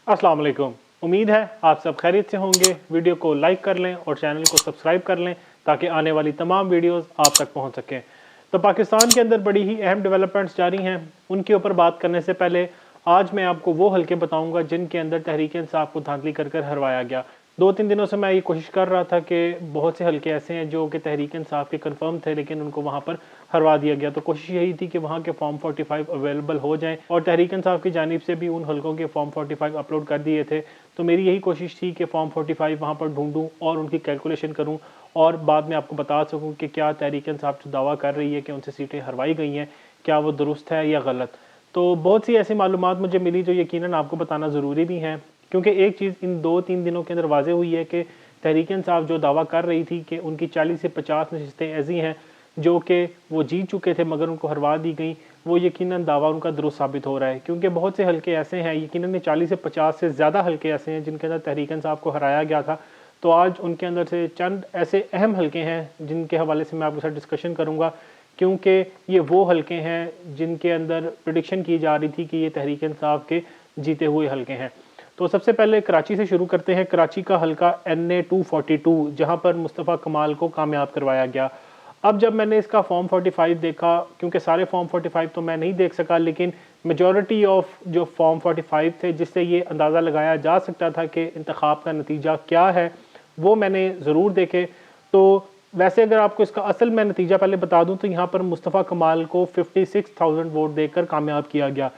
अस्सलाम वालेकुम। उम्मीद है आप सब खैरियत से होंगे। वीडियो को लाइक कर लें और चैनल को सब्सक्राइब कर लें ताकि आने वाली तमाम वीडियोस आप तक पहुंच सकें। तो पाकिस्तान के अंदर बड़ी ही अहम डेवलपमेंट्स जारी हैं। उनके ऊपर बात करने से पहले आज मैं आपको वो हलके बताऊंगा जिनके अंदर तहरीक इंसाफ को धांधली कर कर हरवाया गया। 2-3 दिनों से मैं ये कोशिश कर रहा था कि बहुत से हलके ऐसे हैं जो कि तहरीक इंसाफ के कंफर्म थे, लेकिन उनको वहाँ पर हरवा दिया गया। तो कोशिश यही थी कि वहाँ के फॉर्म 45 अवेलेबल हो जाएं और तहरीक इंसाफ की जानिब से भी उन हलकों के फॉर्म 45 अपलोड कर दिए थे। तो मेरी यही कोशिश थी कि फॉर्म 45 वहाँ पर ढूंढूं और उनकी कैलकुलेशन करूँ और बाद में आपको बता सकूँ कि क्या तहरीक इंसाफ जो दावा कर रही है कि उनसे सीटें हरवाई गई हैं, क्या वो दुरुस्त है या गलत। तो बहुत सी ऐसी मालूमात मुझे मिली जो यकीनन आपको बताना ज़रूरी भी हैं, क्योंकि एक चीज़ इन 2-3 दिनों के अंदर वाज़ेह हुई है कि तहरीक इंसाफ जो दावा कर रही थी कि उनकी 40 से 50 नशिस्तें ऐसी हैं जो कि वो जीत चुके थे मगर उनको हरवा दी गई, वो यकीनन दावा उनका दुरुस्त साबित हो रहा है। क्योंकि बहुत से हलके ऐसे हैं, यकीनन 40 से 50 से ज़्यादा हलके ऐसे हैं जिनके अंदर तहरीक इंसाफ को हराया गया था। तो आज उनके अंदर से चंद ऐसे अहम हलके हैं जिनके हवाले से मैं आपके साथ डिस्कशन करूँगा, क्योंकि ये वो हलके हैं जिनके अंदर प्रेडिक्शन की जा रही थी कि ये तहरीक इंसाफ के जीते हुए हलके हैं। तो सबसे पहले कराची से शुरू करते हैं। कराची का हलका NA 242 जहां पर मुस्तफ़ा कमाल को कामयाब करवाया गया। अब जब मैंने इसका फॉर्म 45 देखा, क्योंकि सारे फॉर्म 45 तो मैं नहीं देख सका, लेकिन मेजॉरिटी ऑफ जो फॉर्म 45 थे जिससे ये अंदाज़ा लगाया जा सकता था कि इंतखाब का नतीजा क्या है, वो मैंने ज़रूर देखे। तो वैसे अगर आपको इसका असल मैं नतीजा पहले बता दूं तो यहाँ पर मुस्तफ़ा कमाल को 56,000 वोट देकर कामयाब किया गया।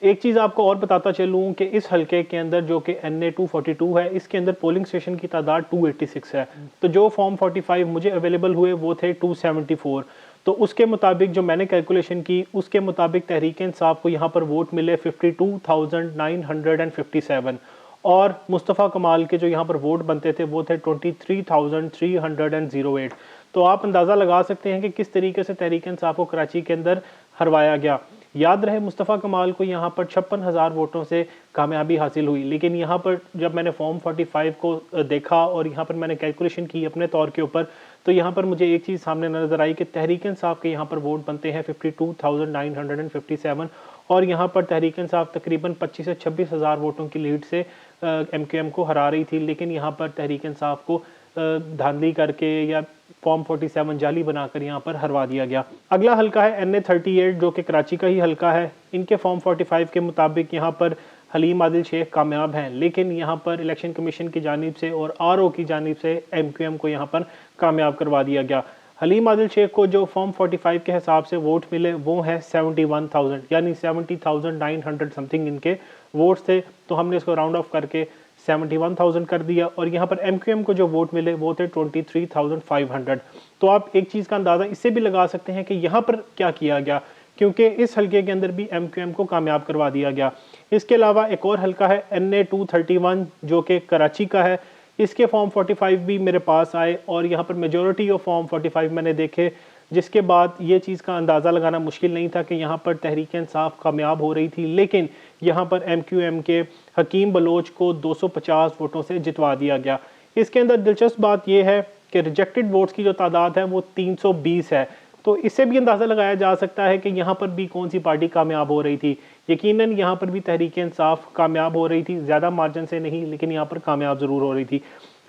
एक चीज़ आपको और बताता चलूँ कि इस हलके के अंदर जो कि NA 242 है, इसके अंदर पोलिंग स्टेशन की तादाद 286 है। तो जो फॉर्म 45 मुझे अवेलेबल हुए वो थे 274। तो उसके मुताबिक जो मैंने कैलकुलेशन की उसके मुताबिक तहरीक इंसाफ को यहाँ पर वोट मिले 52,957 और मुस्तफ़ा कमाल के जो यहाँ पर वोट बनते थे वो थे 23,308। तो आप अंदाज़ा लगा सकते हैं कि किस तरीके से तहरीक इंसाफ को कराची के अंदर हरवाया गया। याद रहे मुस्तफ़ा कमाल को यहाँ पर 56,000 वोटों से कामयाबी हासिल हुई, लेकिन यहाँ पर जब मैंने फॉर्म 45 को देखा और यहाँ पर मैंने कैलकुलेशन की अपने तौर के ऊपर, तो यहाँ पर मुझे एक चीज़ सामने नज़र आई कि तहरीक इंसाफ के यहाँ पर वोट बनते हैं 52,957 और यहाँ पर तहरीक इंसाफ तकरीबन 25 से 26,000 वोटों की लीड से MQM को हरा रही थी। लेकिन यहाँ पर तहरीक इंसाफ को धांधली करके या फॉर्म 47 जाली बनाकर यहाँ पर हरवा दिया गया। अगला हलका है NA 38 जो कि कराची का ही हलका है। इनके फॉर्म 45 के मुताबिक यहाँ पर हलीम आदिल शेख कामयाब हैं, लेकिन यहाँ पर इलेक्शन कमीशन की जानिब से और RO की जानिब से MQM को यहाँ पर कामयाब करवा दिया गया। हलीम आदिल शेख को जो फॉर्म 45 के हिसाब से वोट मिले वो है 71,000, यानी 70,900 समथिंग इनके वोट्स थे। तो हमने इसको राउंड ऑफ करके 71,000 कर दिया और यहाँ पर MQM को जो वोट मिले वो थे 23,500। तो आप एक चीज़ का अंदाज़ा इससे भी लगा सकते हैं कि यहाँ पर क्या किया गया, क्योंकि इस हलके के अंदर भी MQM को कामयाब करवा दिया गया। इसके अलावा एक और हलका है NA 231 जो कि कराची का है। इसके फॉर्म 45 भी मेरे पास आए और यहाँ पर मेजॉरिटी ऑफ फॉर्म 45 मैंने देखे, जिसके बाद ये चीज़ का अंदाज़ा लगाना मुश्किल नहीं था कि यहाँ पर तहरीक इंसाफ कामयाब हो रही थी, लेकिन यहाँ पर MQM के हकीम बलोच को 250 वोटों से जितवा दिया गया। इसके अंदर दिलचस्प बात यह है कि रिजेक्टेड वोट्स की जो तादाद है वो 320 है। तो इससे भी अंदाज़ा लगाया जा सकता है कि यहाँ पर भी कौन सी पार्टी कामयाब हो रही थी। यकीनन यहाँ पर भी तहरीक इंसाफ कामयाब हो रही थी, ज़्यादा मार्जिन से नहीं, लेकिन यहाँ पर कामयाब ज़रूर हो रही थी।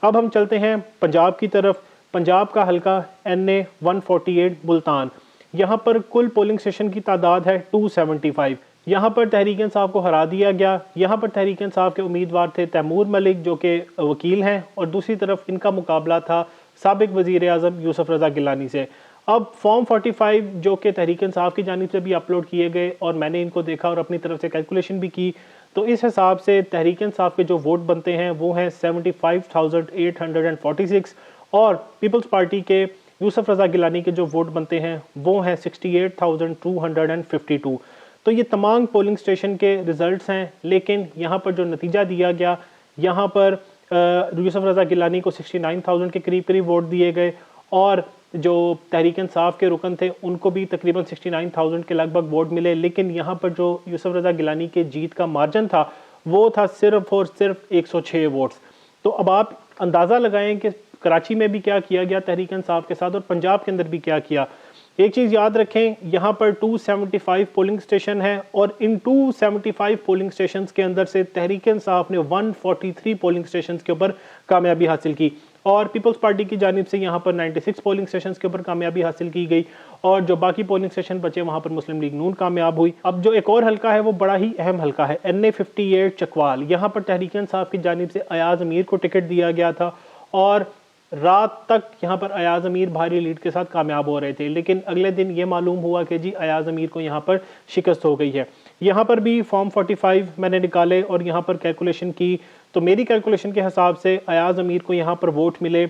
अब हम चलते हैं पंजाब की तरफ। पंजाब का हलका NA 148 मुल्तान। यहाँ पर कुल पोलिंग स्टेशन की तादाद है 275। यहाँ पर तहरीक इंसाफ को हरा दिया गया। यहाँ पर तहरीक इंसाफ के उम्मीदवार थे तैमूर मलिक जो कि वकील हैं, और दूसरी तरफ इनका मुकाबला था साबिक वज़ीर आज़म यूसुफ रज़ा गिलानी से। अब फॉर्म 45 जो कि तहरीक इंसाफ की जानिब से भी अपलोड किए गए और मैंने इनको देखा और अपनी तरफ से कैलकुलेशन भी की, तो इस हिसाब से तहरीक इंसाफ के जो वोट बनते हैं वो हैं 75,846 और पीपल्स पार्टी के यूसुफ रज़ा गिलानी के जो वोट बनते हैं वो हैं 68,252। तो ये तमाम पोलिंग स्टेशन के रिज़ल्ट्स हैं, लेकिन यहाँ पर जो नतीजा दिया गया, यहाँ पर यूसुफ रज़ा गिलानी को 69,000 के करीब करीब वोट दिए गए और जो तहरीक इंसाफ के रुकन थे उनको भी तकरीबन 69,000 के लगभग वोट मिले। लेकिन यहाँ पर जो यूसुफ रज़ा गिलानी के जीत का मार्जिन था वो था सिर्फ और सिर्फ 106 वोट्स। तो अब आप अंदाज़ा लगाएं कि कराची में भी क्या किया गया तहरीक इंसाफ के साथ और पंजाब के अंदर भी क्या किया। एक चीज़ याद रखें, यहाँ पर 275 पोलिंग स्टेशन है और इन 275 पोलिंग स्टेशन के अंदर से तहरीक-ए-इंसाफ ने 143 पोलिंग स्टेशन के ऊपर कामयाबी हासिल की और पीपल्स पार्टी की जानिब से यहाँ पर 96 पोलिंग स्टेशन के ऊपर कामयाबी हासिल की गई और जो बाकी पोलिंग स्टेशन बचे वहाँ पर मुस्लिम लीग नून कामयाब हुई। अब जो एक और हल्का है वो बड़ा ही अहम हल्का है, NA 58 चकवाल। यहाँ पर तहरीक-ए-इंसाफ की जानिब से अयाज अमीर को टिकट दिया गया था और रात तक यहाँ पर अयाज अमीर भारी लीड के साथ कामयाब हो रहे थे, लेकिन अगले दिन ये मालूम हुआ कि जी अयाज अमीर को यहाँ पर शिकस्त हो गई है। यहाँ पर भी फॉर्म 45 मैंने निकाले और यहाँ पर कैलकुलेशन की, तो मेरी कैलकुलेशन के हिसाब से अयाज अमीर को यहाँ पर वोट मिले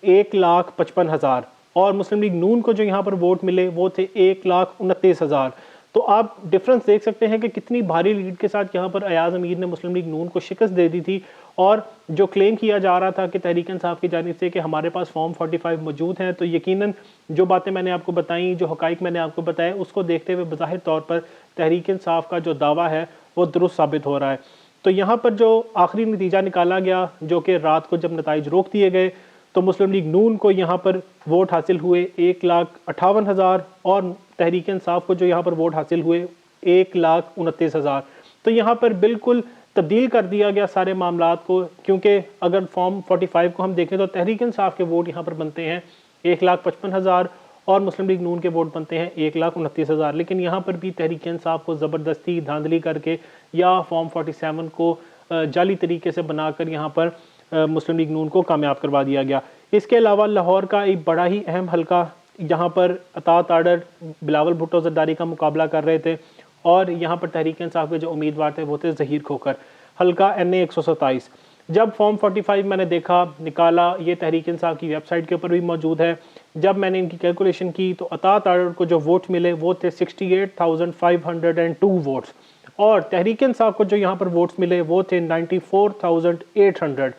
1,55,000 और मुस्लिम लीग नून को जो यहाँ पर वोट मिले वो थे 1,29,000। तो आप डिफरेंस देख सकते हैं कि कितनी भारी लीड के साथ यहाँ पर अयाज अमीर ने मुस्लिम लीग नून को शिकस्त दे दी थी। और जो क्लेम किया जा रहा था कि तहरीक-ए-इंसाफ की जानिब से कि हमारे पास फॉर्म 45 मौजूद हैं, तो यकीनन जो बातें मैंने आपको बताई, जो हकाइक मैंने आपको बताए, उसको देखते हुए बज़ाहिर तौर पर तहरीक-ए-इंसाफ का जो दावा है वो दुरुस्त साबित हो रहा है। तो यहाँ पर जो आखिरी नतीजा निकाला गया, जो कि रात को जब नताइज रोक दिए गए, तो मुस्लिम लीग नून को यहाँ पर वोट हासिल हुए 1,58,000 और तहरीक-ए-इंसाफ को जो यहाँ पर वोट हासिल हुए 1,29,000। तो यहाँ पर बिल्कुल तब्दील कर दिया गया सारे मामलात को, क्योंकि अगर फॉर्म 45 को हम देखें तो तहरीक-ए-इंसाफ के वोट यहाँ पर बनते हैं 1,55,000 और मुस्लिम लीग नून के वोट बनते हैं 1,29,000। लेकिन यहाँ पर भी तहरीक-ए-इंसाफ को ज़बरदस्ती धांधली करके या फॉर्म 47 को जाली तरीके से बनाकर यहाँ पर मुस्लिम लीग नून को कामयाब करवा दिया गया। इसके अलावा लाहौर का एक बड़ा ही अहम हल्का, यहाँ पर अतात आर्डर बिलावल भुट्टो ज़रदारी का मुकाबला कर रहे थे और यहाँ पर तहरीक-ए-इंसाफ के जो उम्मीदवार थे वो थे ज़हीर खोखर, हल्का NA 127। जब फॉर्म 45 मैंने देखा, निकाला, ये तहरीक-ए-इंसाफ की वेबसाइट के ऊपर भी मौजूद है, जब मैंने इनकी कैलकुलेशन की तो अतात आर्डर को जो वोट मिले वो थे 68,502 वोट्स और तहरीक-ए-इंसाफ को जो यहाँ पर वोट्स मिले वो थे 94,800।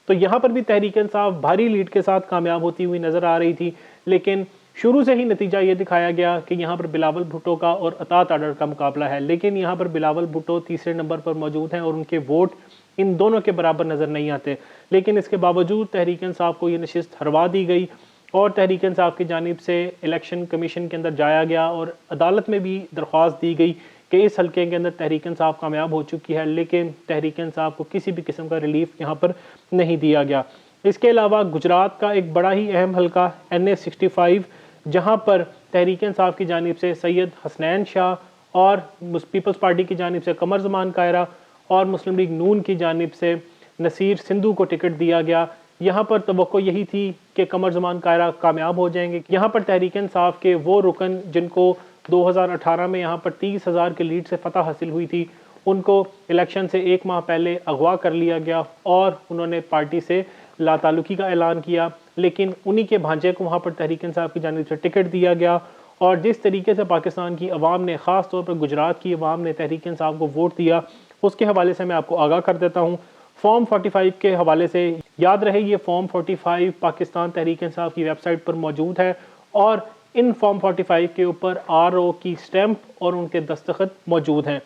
तो यहाँ पर भी तहरीक-ए-इंसाफ भारी लीड के साथ कामयाब होती हुई नज़र आ रही थी, लेकिन शुरू से ही नतीजा ये दिखाया गया कि यहाँ पर बिलावल भुट्टो का और अतात आर्डर का मुकाबला है, लेकिन यहाँ पर बिलावल भुट्टो तीसरे नंबर पर मौजूद हैं और उनके वोट इन दोनों के बराबर नज़र नहीं आते। लेकिन इसके बावजूद तहरीक-ए-इंसाफ को ये नशिस्त हरवा दी गई और तहरीक-ए-इंसाफ की जानिब से इलेक्शन कमीशन के अंदर जाया गया और अदालत में भी दरख्वास्त दी गई कि इस हल्के के अंदर तहरीक-ए-इंसाफ कामयाब हो चुकी है, लेकिन तहरीक-ए-इंसाफ को किसी भी किस्म का रिलीफ यहाँ पर नहीं दिया गया। इसके अलावा गुजरात का एक बड़ा ही अहम हल्का NA 65, जहाँ पर तहरीक-ए-इंसाफ की जानिब से सैयद हसनैन शाह और पीपल्स पार्टी की जानिब से कमर ज़मान कायरा और मुस्लिम लीग नून की जानिब से नसीर सिंधु को टिकट दिया गया। यहाँ पर तवक्को यही थी कि कमर ज़मान कायरा कामयाब हो जाएंगे। यहाँ पर तहरीक-ए-इंसाफ के वो रुकन जिनको 2018 में यहाँ पर 30,000 के लीड से फतह हासिल हुई थी, उनको इलेक्शन से एक माह पहले अगवा कर लिया गया और उन्होंने पार्टी से लाताल्लुकी का ऐलान किया, लेकिन उन्हीं के भांजे को वहाँ पर तहरीक-ए-इंसाफ की जानिब से टिकट दिया गया। और जिस तरीके से पाकिस्तान की अवाम ने, ख़ास तौर पर गुजरात की अवाम ने तहरीक-ए-इंसाफ को वोट दिया, उसके हवाले से मैं आपको आगाह कर देता हूँ। फॉर्म 45 के हवाले से याद रहे, ये फॉर्म 45 पाकिस्तान तहरीक-ए-इंसाफ की वेबसाइट पर मौजूद है और इन फॉर्म 45 के ऊपर RO की स्टैंप और उनके दस्तखत मौजूद हैं।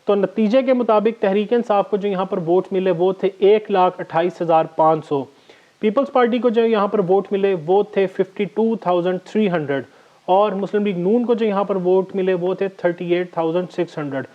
तो नतीजे के मुताबिक तहरीक-ए-इंसाफ को जो यहाँ पर वोट मिले वो थे 1,28,500। पीपल्स पार्टी को जो यहाँ पर वोट मिले वो थे 52,300 और मुस्लिम लीग नून को जो यहाँ पर वोट मिले वो थे 38,600।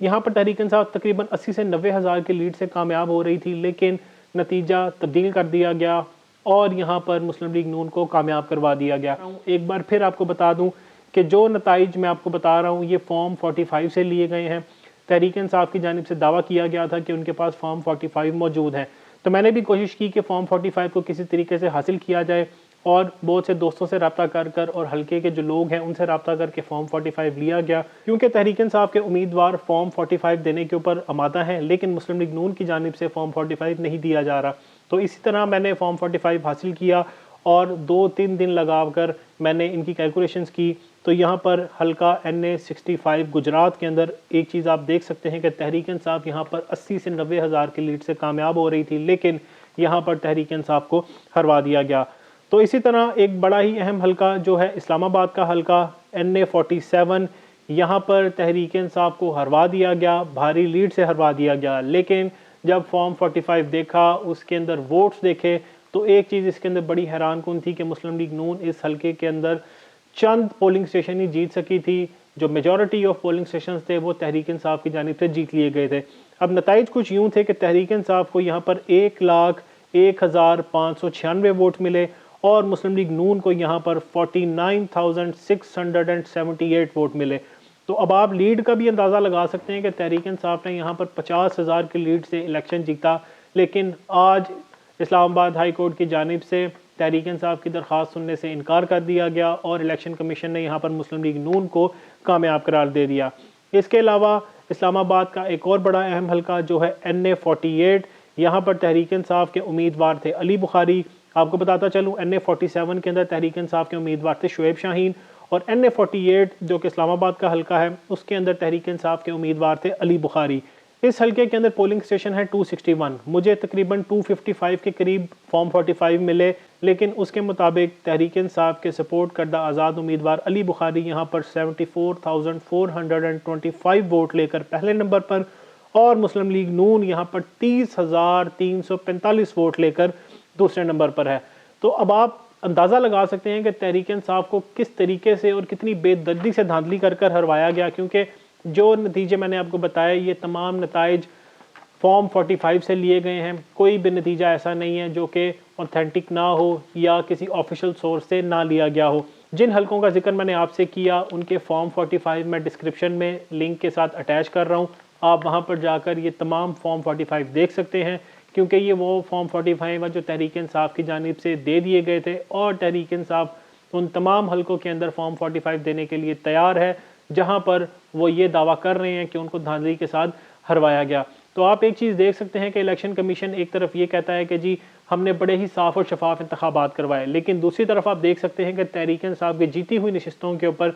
यहाँ पर तहरीक-ए-इंसाफ तकरीबन 80 से 90,000 के लीड से कामयाब हो रही थी, लेकिन नतीजा तब्दील कर दिया गया और यहाँ पर मुस्लिम लीग नून को कामयाब करवा दिया गया। एक बार फिर आपको बता दूँ कि जो नताइज मैं आपको बता रहा हूँ ये फॉर्म 45 से लिए गए हैं। तहरीक-ए-इंसाफ की जानिब से दावा किया गया था कि उनके पास फॉर्म 45 मौजूद है, तो मैंने भी कोशिश की कि फॉर्म 45 को किसी तरीके से हासिल किया जाए और बहुत से दोस्तों से रब्ता कर और हल्के के जो लोग हैं उनसे रब्ता करके फॉर्म 45 लिया गया, क्योंकि तहरीक-ए-इंसाफ के उम्मीदवार फॉर्म 45 देने के ऊपर आमादा हैं, लेकिन मुस्लिम लीग नून की जानिब से फॉर्म 45 नहीं दिया जा रहा। तो इसी तरह मैंने फॉर्म 45 हासिल किया और 2-3 दिन लगाकर मैंने इनकी कैलकुलेशंस की। तो यहाँ पर हल्का NA 65 गुजरात के अंदर एक चीज़ आप देख सकते हैं कि तहरीक-ए-इंसाफ यहाँ पर 80 से 90,000 के लीड से कामयाब हो रही थी, लेकिन यहाँ पर तहरीक-ए-इंसाफ को हरवा दिया गया। तो इसी तरह एक बड़ा ही अहम हल्का जो है इस्लामाबाद का हल्का NA 47, यहाँ पर तहरीक-ए-इंसाफ को हरवा दिया गया, भारी लीड से हरवा दिया गया। लेकिन जब फॉर्म 45 देखा, उसके अंदर वोट्स देखे, तो एक चीज़ इसके अंदर बड़ी हैरान कुन थी कि मुस्लिम लीग नून इस हल्के के अंदर चंद पोलिंग स्टेशन ही जीत सकी थी। जो मेजॉरिटी ऑफ पोलिंग स्टेशन थे वो तहरीक इंसाफ की जानिब से जीत लिए गए थे। अब नताइज कुछ यूँ थे कि तहरीक इंसाफ को यहाँ पर 1,01,596 वोट मिले और मुस्लिम लीग नून को यहाँ पर 49,678 वोट मिले। तो अब आप लीड का भी अंदाज़ा लगा सकते हैं कि तहरीक इंसाफ ने यहाँ पर 50,000 की लीड से इलेक्शन जीता। लेकिन आज इस्लामाबाद हाई कोर्ट की जानिब से तहरीक इंसाफ की दरख्वास्त सुनने से इनकार कर दिया गया और इलेक्शन कमीशन ने यहाँ पर मुस्लिम लीग नून को कामयाब करार दे दिया। इसके अलावा इस्लामाबाद का एक और बड़ा अहम हल्का जो है NA 48, यहाँ पर तहरीक इंसाफ के उम्मीदवार थे अली बुखारी। आपको बताता चलूँ NA 47 के अंदर तहरीक इंसाफ के उम्मीदवार थे शुएब शाहीन और NA 48 जो कि इस्लामाबाद का हल्का है उसके अंदर तहरीक इंसाफ के उम्मीदवार थे अली बुखारी। इस हल्के के अंदर पोलिंग स्टेशन है 261। मुझे तकरीबन 255 के करीब फॉर्म 45 मिले, लेकिन उसके मुताबिक तहरीक इंसाफ के सपोर्ट करदा आज़ाद उम्मीदवार अली बुखारी यहाँ पर 74,425 वोट लेकर पहले नंबर पर और मुस्लिम लीग नून यहाँ पर 30,345 वोट लेकर दूसरे नंबर पर है। तो अब आप अंदाज़ा लगा सकते हैं कि तहरीक इंसाफ को किस तरीके से और कितनी बेदर्दी से धांधली कर कर हरवाया गया, क्योंकि जो नतीजे मैंने आपको बताया ये तमाम नताइज फॉर्म 45 से लिए गए हैं। कोई भी नतीजा ऐसा नहीं है जो कि ऑथेंटिक ना हो या किसी ऑफिशियल सोर्स से ना लिया गया हो। जिन हलकों का जिक्र मैंने आपसे किया उनके फॉर्म 45 मैं डिस्क्रिप्शन में लिंक के साथ अटैच कर रहा हूँ। आप वहाँ पर जाकर ये तमाम फॉर्म 45 देख सकते हैं, क्योंकि ये वो फॉर्म 45 है जो तहरीक इंसाफ की जानिब से दे दिए गए थे और तहरीक इंसाफ उन तमाम हलकों के अंदर फॉर्म 45 देने के लिए तैयार है जहाँ पर वो ये दावा कर रहे हैं कि उनको धांधली के साथ हरवाया गया। तो आप एक चीज़ देख सकते हैं कि इलेक्शन कमीशन एक तरफ ये कहता है कि जी हमने बड़े ही साफ़ और शफाफ इंतखाबात करवाए, लेकिन दूसरी तरफ आप देख सकते हैं कि तहरीक इंसाफ की जीती हुई नशिस्तों के ऊपर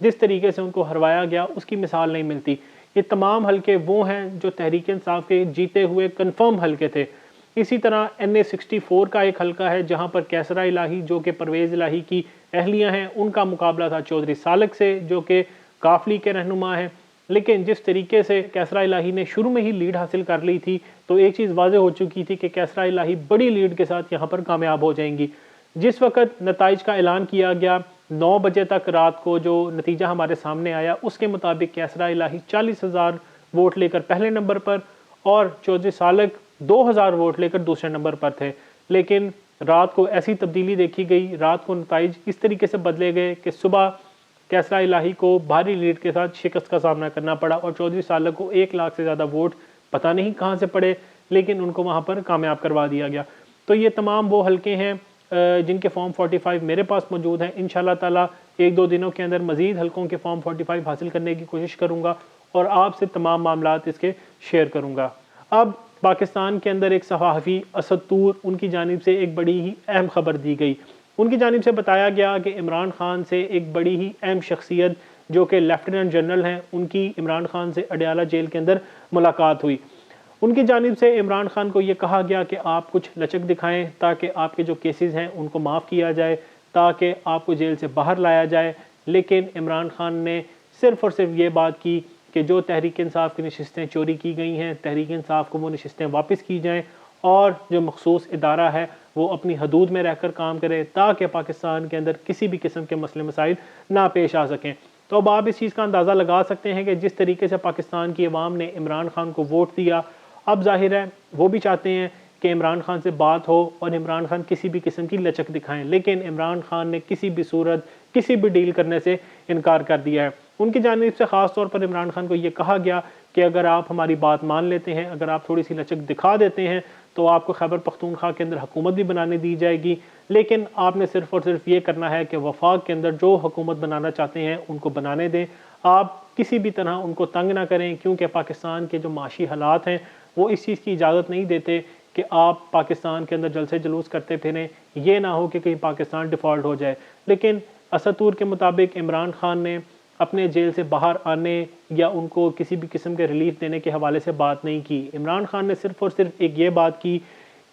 जिस तरीके से उनको हरवाया गया उसकी मिसाल नहीं मिलती। ये तमाम हलके वो हैं जो तहरीक इंसाफ के जीते हुए कन्फर्म हलके थे। इसी तरह NA 64 का एक हलका है जहाँ पर कैसरा इलाही जो कि परवेज़ इलाही की अहलियाँ हैं उनका मुकाबला था चौधरी सालक से जो कि काफली के रहनुमा हैं। लेकिन जिस तरीके से कैसरा इलाही ने शुरू में ही लीड हासिल कर ली थी तो एक चीज़ वाज़ेह हो चुकी थी कि कैसरा इलाही बड़ी लीड के साथ यहाँ पर कामयाब हो जाएंगी। जिस वक्त नताइज का ऐलान किया गया 9 बजे तक रात को जो नतीजा हमारे सामने आया उसके मुताबिक कैसरा इलाही 40,000 वोट लेकर पहले नंबर पर और चौधरी सालक 2,000 वोट लेकर दूसरे नंबर पर थे। लेकिन रात को ऐसी तब्दीली देखी गई, रात को नताइज इस तरीके से बदले गए कि सुबह कैसरा इलाही को भारी लीड के साथ शिकस्त का सामना करना पड़ा और चौधरी सालक को 1 लाख से ज़्यादा वोट पता नहीं कहाँ से पड़े, लेकिन उनको वहाँ पर कामयाब करवा दिया गया। तो ये तमाम वो हलके हैं जिनके फॉर्म 45 मेरे पास मौजूद हैं। इंशाल्लाह ताला 1-2 दिनों के अंदर मज़ीद हलकों के फॉर्म 45 हासिल करने की कोशिश करूँगा और आपसे तमाम मामलात इसके शेयर करूँगा। अब पाकिस्तान के अंदर एक सहाफ़ी असद तूर उनकी जानिब से एक बड़ी ही अहम खबर दी गई। उनकी जानिब से बताया गया कि इमरान खान से एक बड़ी ही अहम शख्सियत जो कि लेफ्टिनेंट जनरल हैं उनकी इमरान खान से अडयाला जेल के अंदर मुलाकात हुई। उनकी जानिब से इमरान खान को ये कहा गया कि आप कुछ लचक दिखाएं ताकि आपके जो केसेस हैं उनको माफ़ किया जाए, ताकि आपको जेल से बाहर लाया जाए। लेकिन इमरान खान ने सिर्फ़ और सिर्फ ये बात की कि जो तहरीक इंसाफ की नशिस्तें चोरी की गई हैं तहरीक इंसाफ को वो नशिस्तें वापस की जाएँ और जो मखसूस इदारा है वो अपनी हदूद में रहकर काम करे ताकि पाकिस्तान के अंदर किसी भी किस्म के मसले मसाइल ना पेश आ सकें। तो अब आप इस चीज़ का अंदाज़ा लगा सकते हैं कि जिस तरीके से पाकिस्तान की अवाम ने इमरान खान को वोट दिया, अब जाहिर है वो भी चाहते हैं कि इमरान खान से बात हो और इमरान खान किसी भी किस्म की लचक दिखाएं, लेकिन इमरान खान ने किसी भी सूरत किसी भी डील करने से इनकार कर दिया है। उनकी जानिब से ख़ास तौर पर इमरान खान को ये कहा गया कि अगर आप हमारी बात मान लेते हैं, अगर आप थोड़ी सी लचक दिखा देते हैं तो आपको खैबर पख्तूनख्वा के अंदर हुकूमत भी बनाने दी जाएगी, लेकिन आपने सिर्फ़ और सिर्फ ये करना है कि वफाक के अंदर जो हुकूमत बनाना चाहते हैं उनको बनाने दें। आप किसी भी तरह उनको तंग ना करें, क्योंकि पाकिस्तान के जो माशी हालात हैं वो इस चीज़ की इजाज़त नहीं देते कि आप पाकिस्तान के अंदर जलसे जुलूस करते फिरें, ये ना हो कि कहीं पाकिस्तान डिफ़ॉल्ट हो जाए। लेकिन असद तूर के मुताबिक इमरान खान ने अपने जेल से बाहर आने या उनको किसी भी किस्म के रिलीफ देने के हवाले से बात नहीं की। इमरान खान ने सिर्फ़ और सिर्फ एक ये बात की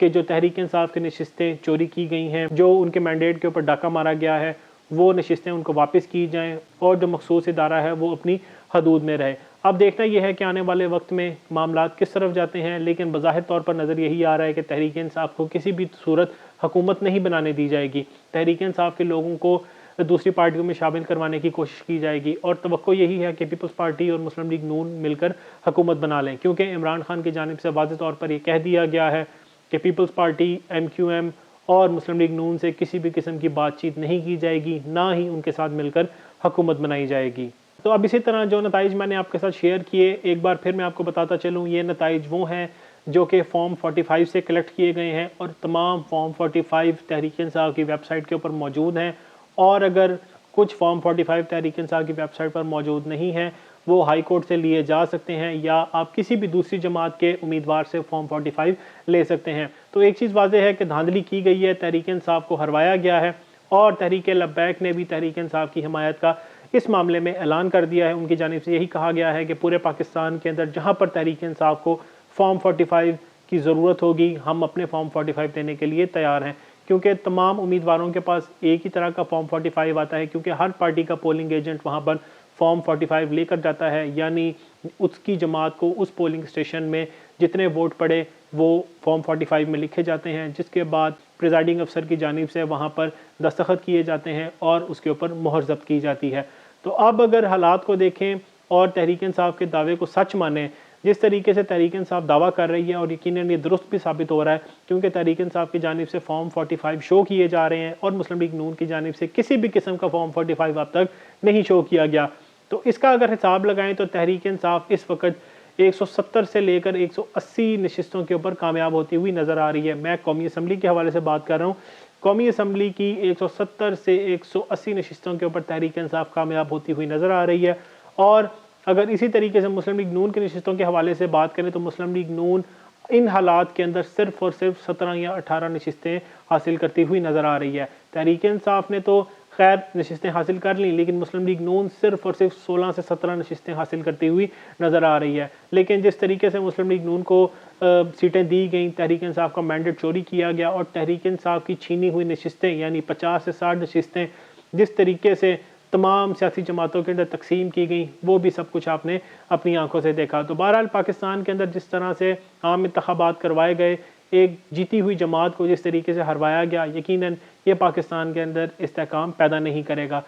कि जो तहरीक इंसाफ की नशिस्तें चोरी की गई हैं, जो उनके मैंडेट के ऊपर डाका मारा गया है, वो नशिस्तें उनको वापस की जाएँ और जो मखसूस इदारा है वो अपनी हदूद में रहे। अब देखना यह है कि आने वाले वक्त में मामलात किस तरफ जाते हैं, लेकिन बज़ाहिर तौर पर नज़र यही आ रहा है कि तहरीक इंसाफ को किसी भी सूरत हुकूमत नहीं बनाने दी जाएगी। तहरीक इंसाफ के लोगों को दूसरी पार्टियों में शामिल करवाने की कोशिश की जाएगी और तवक्को यही है कि पीपल्स पार्टी और मुस्लिम लीग नून मिलकर हुकूमत बना लें, क्योंकि इमरान खान की जानिब से वाज़ेह तौर पर यह कह दिया गया है कि पीपल्स पार्टी, MQM और मुस्लिम लीग नून से किसी भी किस्म की बातचीत नहीं की जाएगी, ना ही उनके साथ मिलकर हुकूमत बनाई जाएगी। तो अब इसी तरह जो नताइज मैंने आपके साथ शेयर किए, एक बार फिर मैं आपको बताता चलूँ, ये नताइज वो हैं जो कि फॉर्म 45 से कलेक्ट किए गए हैं और तमाम फॉर्म 45 तहरीक इंसाफ की वेबसाइट के ऊपर मौजूद हैं। और अगर कुछ फॉर्म 45 तहरीक इंसाफ की वेबसाइट पर मौजूद नहीं हैं, वो हाई कोर्ट से लिए जा सकते हैं या आप किसी भी दूसरी जमात के उम्मीदवार से फॉर्म 45 ले सकते हैं। तो एक चीज़ वाज़ेह है कि धांधली की गई है, तहरीक इंसाफ को हरवाया गया है और तहरीक लब्बैक ने भी तहरीक इंसाफ की हिमायत का इस मामले में ऐलान कर दिया है। उनकी जानिब से यही कहा गया है कि पूरे पाकिस्तान के अंदर जहाँ पर तहरीक इंसाफ को फॉर्म 45 की ज़रूरत होगी, हम अपने फॉर्म 45 देने के लिए तैयार हैं, क्योंकि तमाम उम्मीदवारों के पास एक ही तरह का फॉर्म 45 आता है, क्योंकि हर पार्टी का पोलिंग एजेंट वहाँ पर फॉर्म 45 लेकर जाता है, यानी उसकी जमात को उस पोलिंग स्टेशन में जितने वोट पड़े वो फॉर्म 45 में लिखे जाते हैं, जिसके बाद प्रिजाइडिंग अफसर की जानिब से वहाँ पर दस्तखत किए जाते हैं और उसके ऊपर मोहर ज़ब्त की जाती है। तो अब अगर हालात को देखें और तहरीक इंसाफ के दावे को सच मानें, जिस तरीके से तहरीक इंसाफ दावा कर रही है, और यकीनन ये दुरुस्त भी साबित हो रहा है, क्योंकि तहरीक इंसाफ की जानिब से फॉर्म 45 शो किए जा रहे हैं और मुस्लिम लीग नून की जानिब से किसी भी किस्म का फॉर्म 45 अब तक नहीं शो किया गया। तो इसका अगर हिसाब लगाएं तो तहरीक इंसाफ इस वक्त 170 से लेकर 180 नशिस्तों के ऊपर कामयाब होती हुई नज़र आ रही है। मैं कौमी असम्बली के हवाले से बात कर रहा हूँ। कौमी असम्बली की 170 से 180 नशिस्तों के ऊपर तहरीक इंसाफ कामयाब होती हुई नज़र आ रही है। और अगर इसी तरीके से मुस्लिम लीग नून की नशिस्तों के हवाले से बात करें तो मुस्लिम लीग नून इन हालात के अंदर सिर्फ और सिर्फ 17 या 18 नशिस्तें हासिल करती हुई नज़र आ रही है। तहरीक इंसाफ ने तो खैर नशिस्तें हासिल कर ली, लेकिन मुस्लिम लीग नून सिर्फ और सिर्फ 16 से 17 नशिस्तें हासिल करती हुई नज़र आ रही है। लेकिन जिस तरीके से मुस्लिम लीग नून को सीटें दी गई, तहरीक इंसाफ का मैंडेट चोरी किया गया और तहरीक इंसाफ की छीनी हुई नशिस्तें यानी 50 से 60 नशिस्तें जिस तरीके से तमाम सियासी जमातों के अंदर तकसीम की गई, वो भी सब कुछ आपने अपनी आंखों से देखा। तो बहरहाल पाकिस्तान के अंदर जिस तरह से आम इंतखाबात करवाए गए, एक जीती हुई जमात को जिस तरीके से हरवाया गया, यकीनन ये पाकिस्तान के अंदर इस्तेहकाम पैदा नहीं करेगा।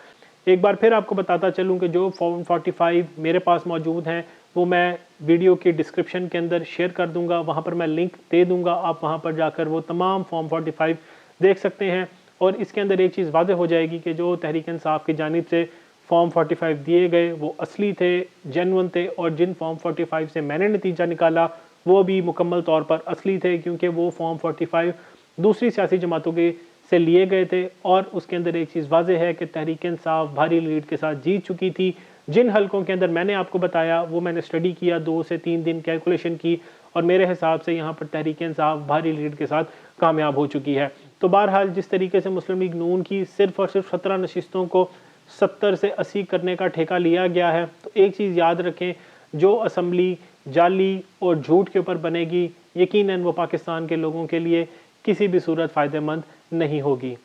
एक बार फिर आपको बताता चलूँ कि जो फॉर्म 45 मेरे पास मौजूद हैं वो मैं वीडियो की डिस्क्रिप्शन के अंदर शेयर कर दूँगा, वहाँ पर मैं लिंक दे दूँगा, आप वहाँ पर जाकर वो तमाम फॉर्म 45 देख सकते हैं। और इसके अंदर एक चीज़ वाज़ेह हो जाएगी कि जो तहरीक इंसाफ की जानिब से फॉर्म 45 दिए गए वो असली थे, जेन्युइन थे, और जिन फॉर्म 45 से मैंने नतीजा निकाला वो भी मुकम्मल तौर पर असली थे, क्योंकि वो फॉर्म 45 दूसरी सियासी जमातों के से लिए गए थे। और उसके अंदर एक चीज़ वाज़ेह है कि तहरीक इंसाफ भारी लीड के साथ जीत चुकी थी। जिन हलकों के अंदर मैंने आपको बताया वो मैंने स्टडी किया, 2 से 3 दिन कैलकुलेशन की, और मेरे हिसाब से यहाँ पर तहरीक इंसाफ भारी लीड के साथ कामयाब हो चुकी है। तो बहरहाल जिस तरीके से मुस्लिम लीग नून की सिर्फ और सिर्फ 17 नशिस्तों को 70 से 80 करने का ठेका लिया गया है, तो एक चीज़ याद रखें, जो असम्बली जाली और झूठ के ऊपर बनेगी, यकीनन वो पाकिस्तान के लोगों के लिए किसी भी सूरत फ़ायदेमंद नहीं होगी।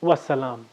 वस्सलाम।